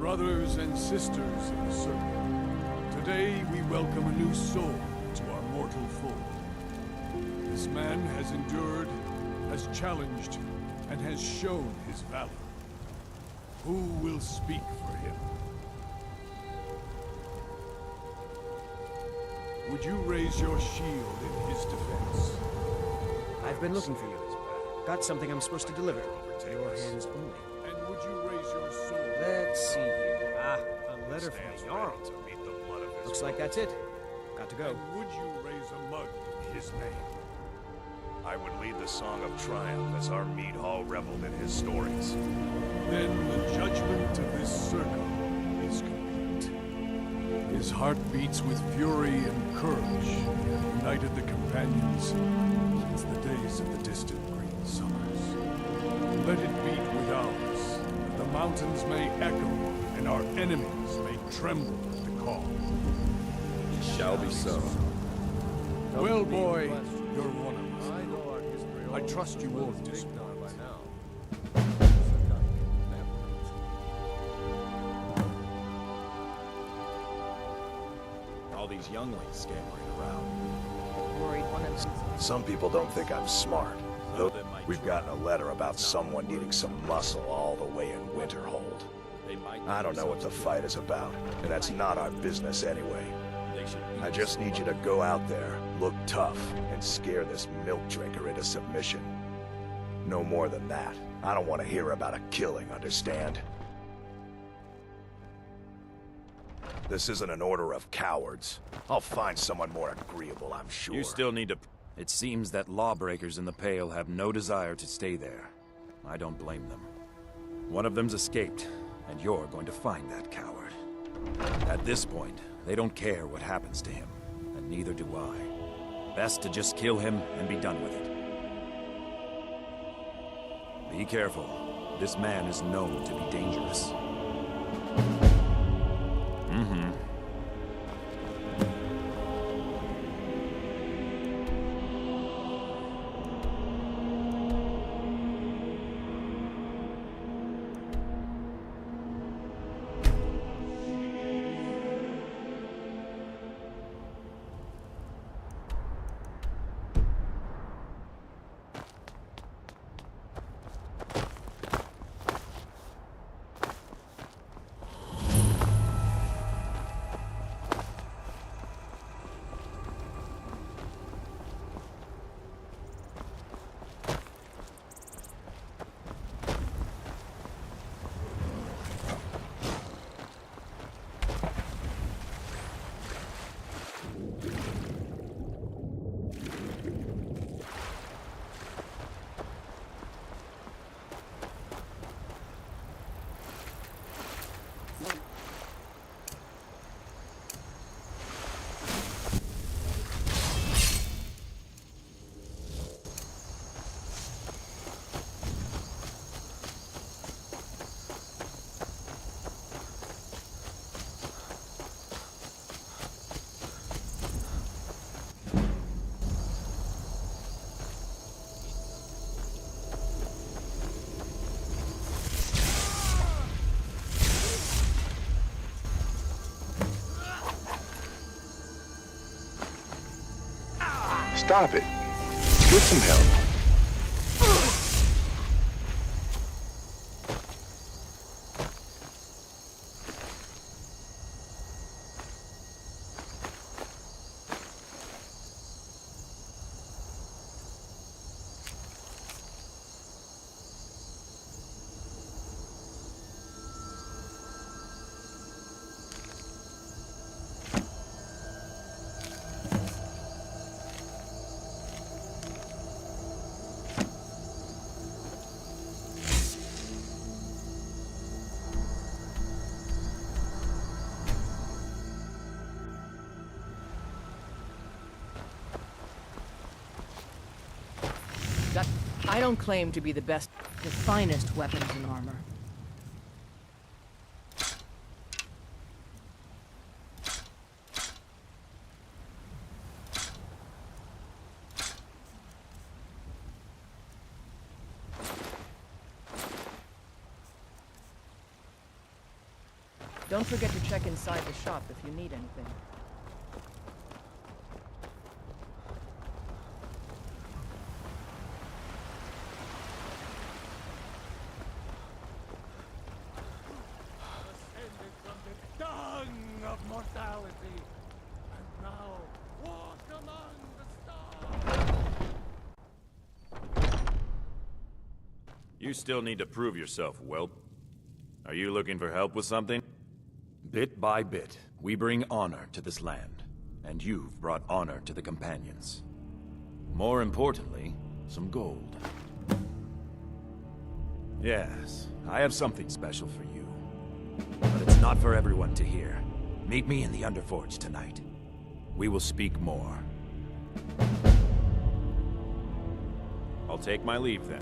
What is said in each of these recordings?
Brothers and sisters of the Circle, today we welcome a new soul to our mortal fold. This man has endured, has challenged, and has shown his valor. Who will speak for him? Would you raise your shield in his defense? I've been looking for you. Got something I'm supposed to deliver. To your hands only. And would you raise your sword? Let's see here. Ah, a letter from the Jarl. Looks like that's it. Got to go. And would you raise a mug in his name? I would lead the Song of Triumph as our mead hall reveled in his stories. Then the judgment of this circle is complete. His heart beats with fury and courage. He has united the companions since the days of the distant green summers. Let it beat with ours, that the mountains may echo and our enemies may tremble at the call. It shall be so. Well, boy, you're one of us. I trust you won't disappoint. All these younglings scampering around. Worried one of them. Some people don't think I'm smart. Though we've gotten a letter about someone needing some muscle all the way in Winterhold. I don't know what the fight is about, and that's not our business anyway. I just need you to go out there, look tough, and scare this milk drinker into submission. No more than that. I don't want to hear about a killing, understand? This isn't an order of cowards. I'll find someone more agreeable, I'm sure. You still need to... It seems that lawbreakers in the Pale have no desire to stay there. I don't blame them. One of them's escaped, and you're going to find that coward. At this point, they don't care what happens to him, and neither do I. Best to just kill him and be done with it. Be careful. This man is known to be dangerous. Stop it. Get some help. I don't claim to be the best, the finest weapons and armor. Don't forget to check inside the shop if you need anything. Ascended from the dung of mortality, and now walk among the stars. You still need to prove yourself, whelp. Are you looking for help with something? Bit by bit, we bring honor to this land, and you've brought honor to the companions. More importantly, some gold. Yes, I have something special for you. But it's not for everyone to hear. Meet me in the Underforge tonight. We will speak more. I'll take my leave then.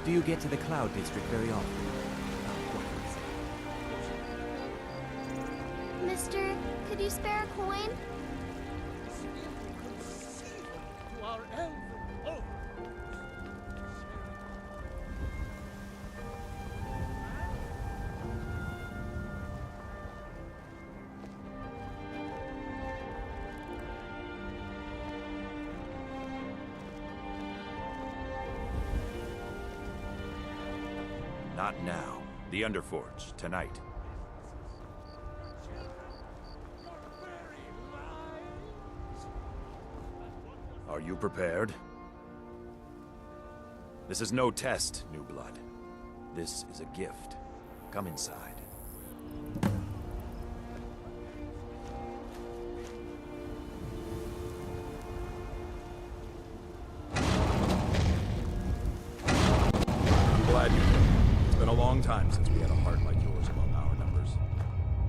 Do you get to the Cloud District very often? Mister, could you spare a coin? To our elven home. Not now. The Underforge, tonight. Are you prepared? This is no test, new blood. This is a gift. Come inside. I'm glad you came. It's been a long time since we had a heart like yours among our numbers.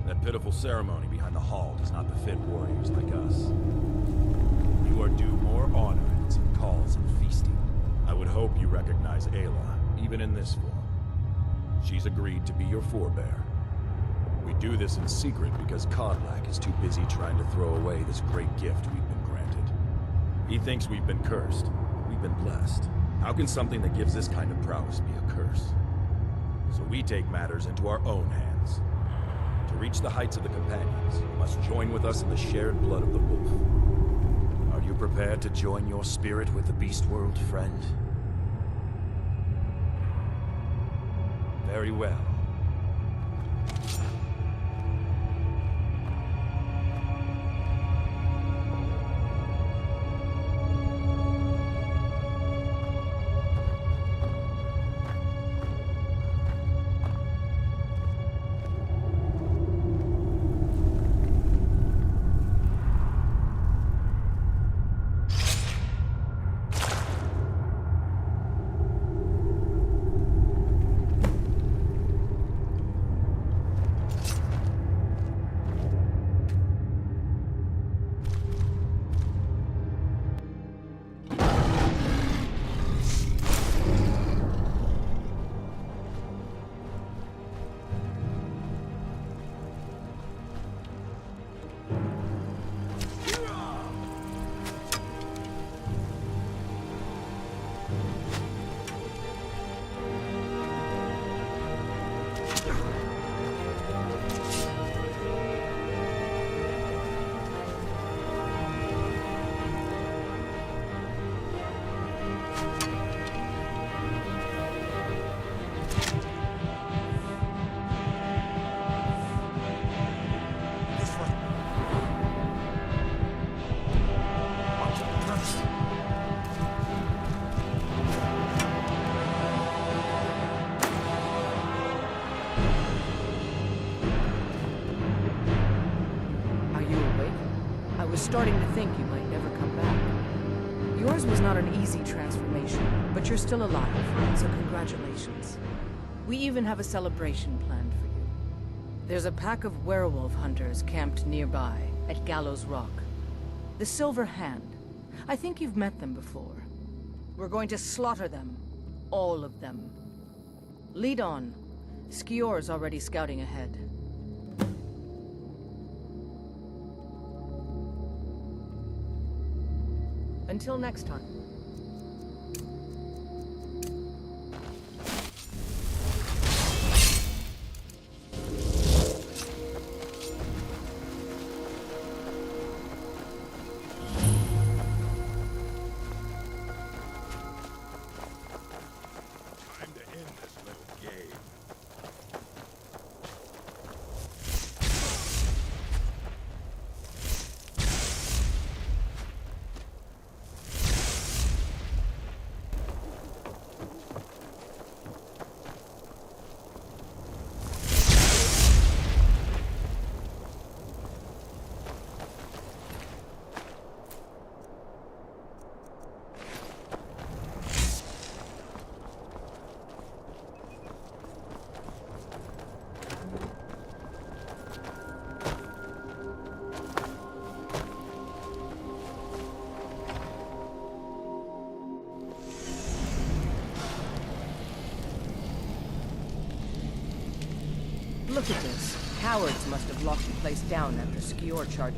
That pitiful ceremony behind the hall does not befit warriors like us. You are due more honor than some calls and feasting. I would hope you recognize Aela, even in this form. She's agreed to be your forebear. We do this in secret because Kodlak is too busy trying to throw away this great gift we've been granted. He thinks we've been cursed. We've been blessed. How can something that gives this kind of prowess be a curse? So we take matters into our own hands. To reach the heights of the companions, you must join with us in the shared blood of the wolf. Are you prepared to join your spirit with the beast world, friend? Very well. starting to think you might never come back. Yours was not an easy transformation, but you're still alive, so congratulations. We even have a celebration planned for you. There's a pack of werewolf hunters camped nearby, at Gallows Rock. The Silver Hand. I think you've met them before. We're going to slaughter them. All of them. Lead on. Skjor's already scouting ahead. Until next time. Time to end this little game. Look at this. Cowards must have locked the place down after Skjor charged.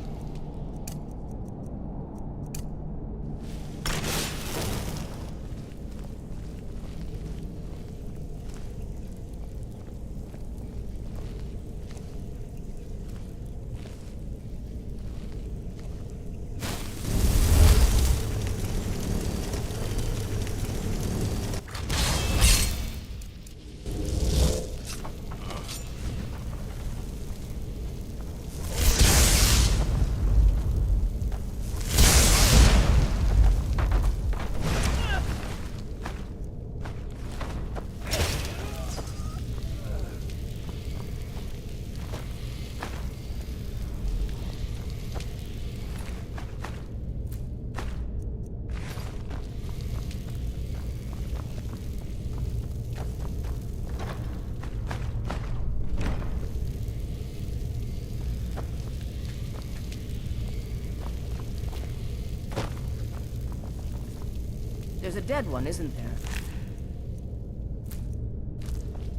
There's a dead one, isn't there?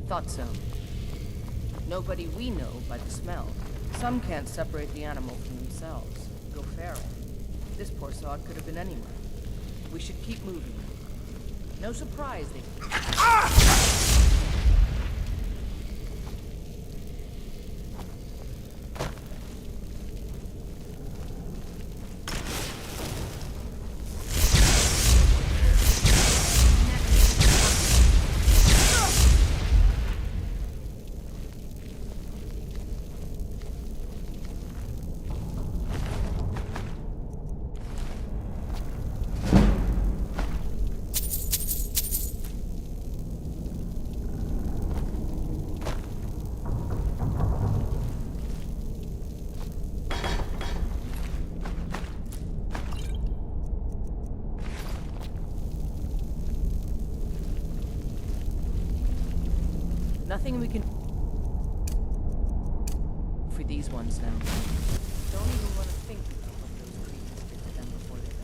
Thought so. Nobody we know by the smell. Some can't separate the animal from themselves. Go feral. This poor sod could have been anywhere. We should keep moving. No surprise they... Nothing we can... for these ones now. Don't even want to think about what those creatures did to them before they died.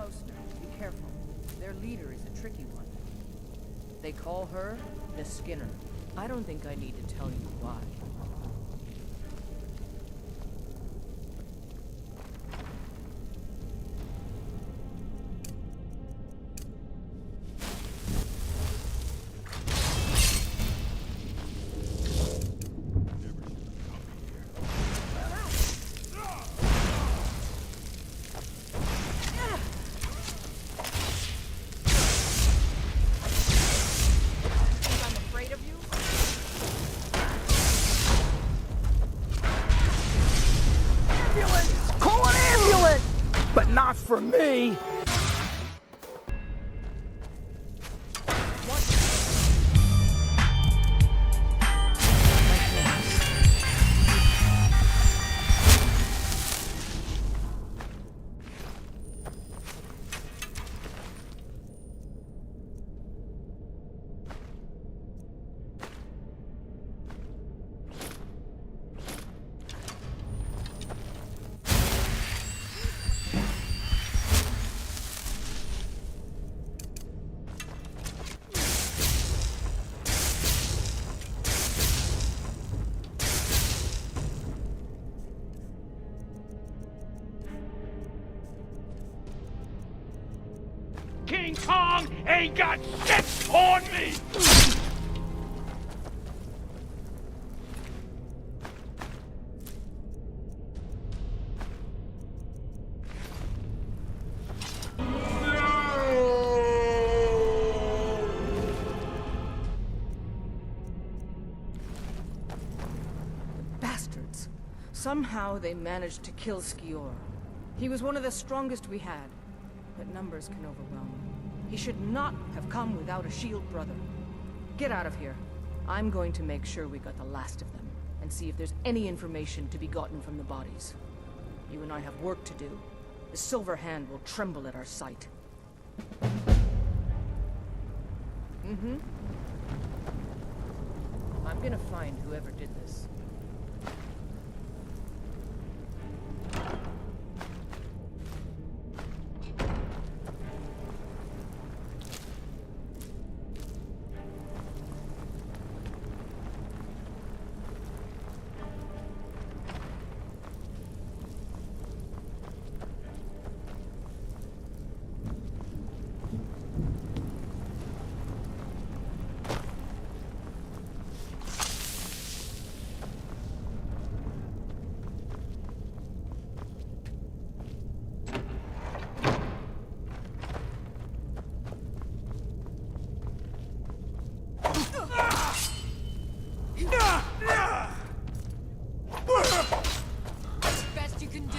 closer. Be careful. Their leader is a tricky one. They call her the Skinner. I don't think I need to tell you why. Not for me! King Kong ain't got shit on me! Bastards. Somehow they managed to kill Skjor. He was one of the strongest we had, but numbers can overwhelm. He should not have come without a shield brother. Get out of here. I'm going to make sure we got the last of them, and see if there's any information to be gotten from the bodies. You and I have work to do. The Silver Hand will tremble at our sight. I'm gonna find whoever did this. Best you can do.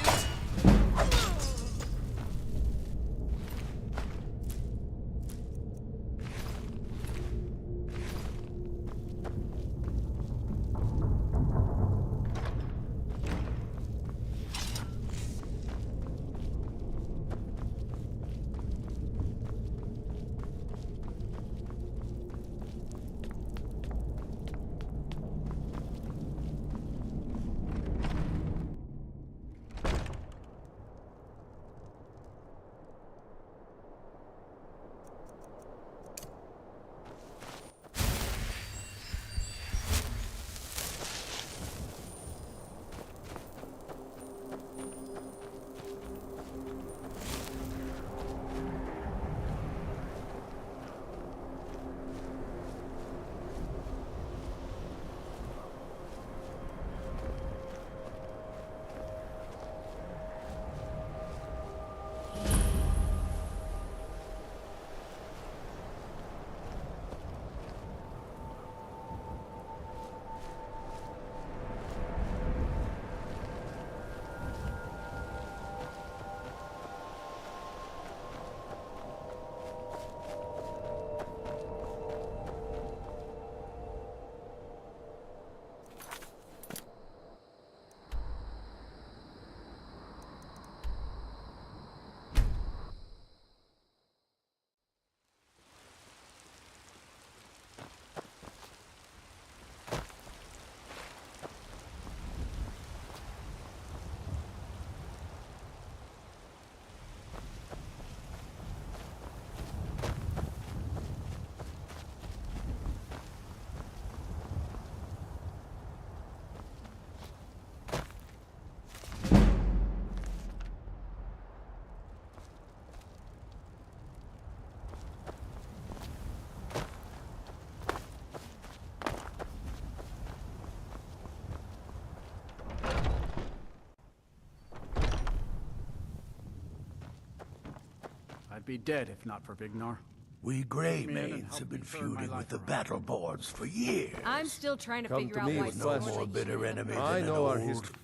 be dead if not for Vignar. We Grey Man, and Maids helped have me been turn my feuding life with the around. battle boards for years. I'm still trying to Come figure to out me why with No Skjor questions. more let you bitter in the enemy first I than an know our old, history.